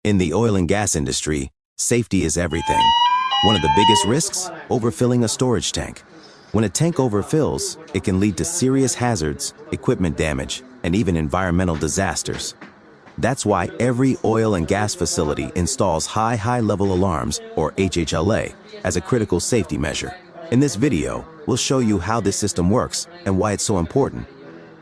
In the oil and gas industry, safety is everything. One of the biggest risks, overfilling a storage tank. When a tank overfills, it can lead to serious hazards, equipment damage, and even environmental disasters. That's why every oil and gas facility installs high-level alarms, or HHLA, as a critical safety measure. In this video, we'll show you how this system works and why it's so important.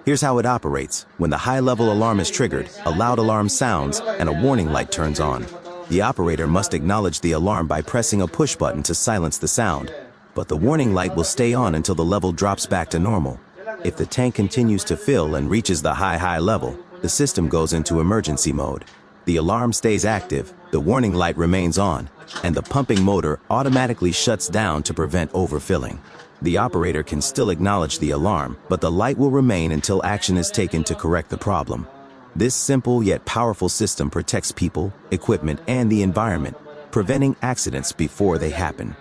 Here's how it operates. When the high-level alarm is triggered, a loud alarm sounds and a warning light turns on. The operator must acknowledge the alarm by pressing a push button to silence the sound. But the warning light will stay on until the level drops back to normal. If the tank continues to fill and reaches the high level, the system goes into emergency mode. The alarm stays active, the warning light remains on, and the pumping motor automatically shuts down to prevent overfilling. The operator can still acknowledge the alarm, but the light will remain until action is taken to correct the problem. This simple yet powerful system protects people, equipment, and the environment, preventing accidents before they happen.